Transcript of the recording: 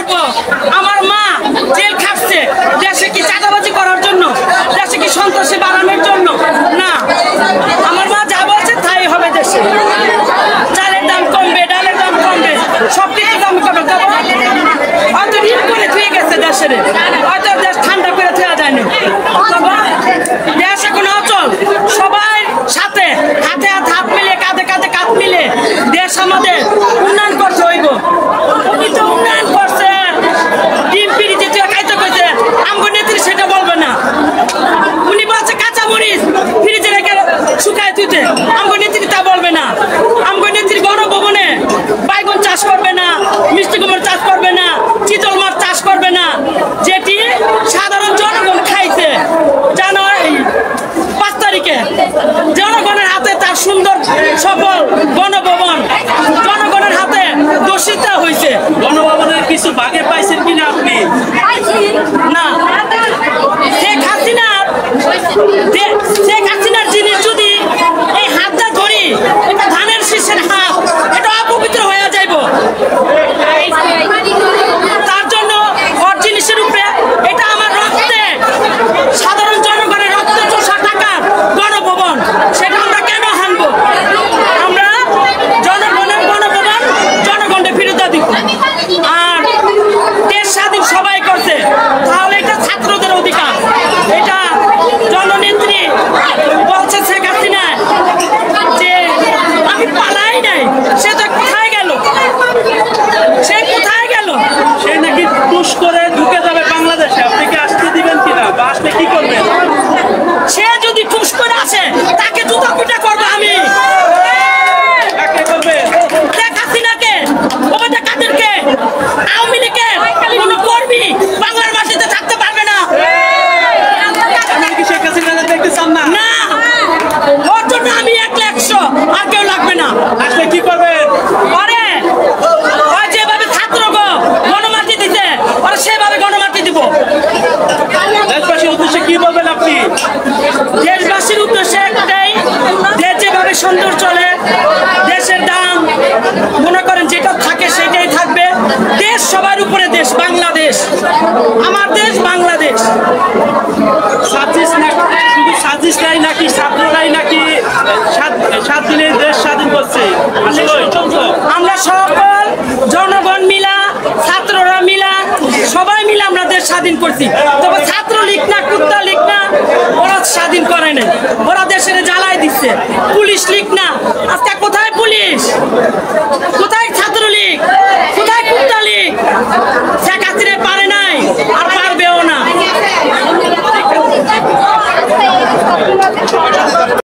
করব? আমার মা জেল খাটছে দেশে কি চাঁদাবাজি করার জন্য, দেশে কি সন্ত্রাসী বাড়ানোর জন্য? না, আমার মা যা বলছে তাই হবে দেশে। চালের দাম কমবে, ডালের দাম কমবে, সব কিছু দাম কমবে। হয়তো ঋণ করে থুয়ে গেছে দেশের, হয়তো দেশ ঠান্ডা করে থুয়া যায়নি। দেশ এখন অচল, সবাই সাথে হাতে হাত মিলে, কাঁধে কাঁধে কাঁধ মিলে দেশ আমাদের উন্নয়ন করতে হইব। উনি তো উন্নয়ন করছে, ডিম পিড়িতে তুই খাইতে কইছে, আমগো নেত্রী সেটা বলবে না। উনি বলছে কাঁচা মরিচ ফ্রিজে রেখে শুকায় তুইতে, আমগো নেত্রী তা বলবে না। আমগো নেত্রী গণভবনে বাইগন চাষ করবে না, মিষ্টি কুমড় চাষ করবে না, চিতল মাছ চাষ করবে না, যেটি সাধারণ জনগণ খাইছে। জানুয়ারি 5 তারিখে জনগণের হাতে তার সুন্দর সফল গণভবন জনগণের হাতে দোষিত হয়েছে। গণভবনের কিছু ভাগে পাইছেন কিনা আপনি? না, শেখ হাসিনার জিনিস যদি এই হাতটা ধরি, এটা ধানের শীষের হাত, এটা অপবিত্র হয়ে যাইব। তার জন্য ওর জিনিসের উপরে এটা আমার রক্তে, সাধারণ জনগণের রক্তে চোষা টাকার গণভবন, সেটা আমরা কেন হানবো? আমরা জনগণের গণভবন জনগণকে ফিরে দিব। আর দেশ স্বাধীন সবাই করছে, তাহলে এটা ছাত্রদের অধিকার। এটা জননেত্রী বলছে শেখ হাসিনা যে আমি পালাই নাই, সে তো কোথায় গেল? সে কোথায় গেল? সে নাকি টুস করে ঢুকে যাবে বাংলাদেশে, আপনি কি আসতে দিবেন কিনা বা আসলে কি করবেন? সে যদি ঠুস করে আসে, তাকে জুতা পিটা করবো আমি। কাকে করবেন? শেখ হাসিনাকে, ওবায়দা কাদেরকে, আওয়ামী লীগের কোনো কর্মী বাংলার মাটিতে থাকতে পারবে না। এমনকি শেখ হাসিনা দেখতে চান না? না, ওর জন্য আমি 100 আর কেউ লাগবে না। আসলে কি করবেন? আরে ওই যেভাবে ছাত্র গণমাটি দিতে, ওরা সেভাবে গণমাটি দিব। দেশবাসীর উদ্দেশ্যে কি বলবেন আপনি? দেশবাসীর উদ্দেশ্যে একটাই, দেশ যেভাবে সুন্দর চলে, দেশের দাম মনে করেন যেটা থাকে সেটাই থাকবে। দেশ সবার উপরে, দেশ বাংলাদেশ, আমার দেশ বাংলাদেশ। সাজিস না, শুধু সাজিস নাই নাকি ছাত্ররাই নাকি 7 দিনে দেশ স্বাধীন করছে? আসলে আমরা সকল জনগণ মিলা, ছাত্ররা মিলা, সবাই মিলে আমরা দেশ স্বাধীন করছি। তবে ছাত্র লীগ না, কুত্তা লীগ না, ওরা স্বাধীন করে নাই, ওরা দেশের জ্বালাই দিচ্ছে। পুলিশ লীগ না, আজকে কোথায় পুলিশ?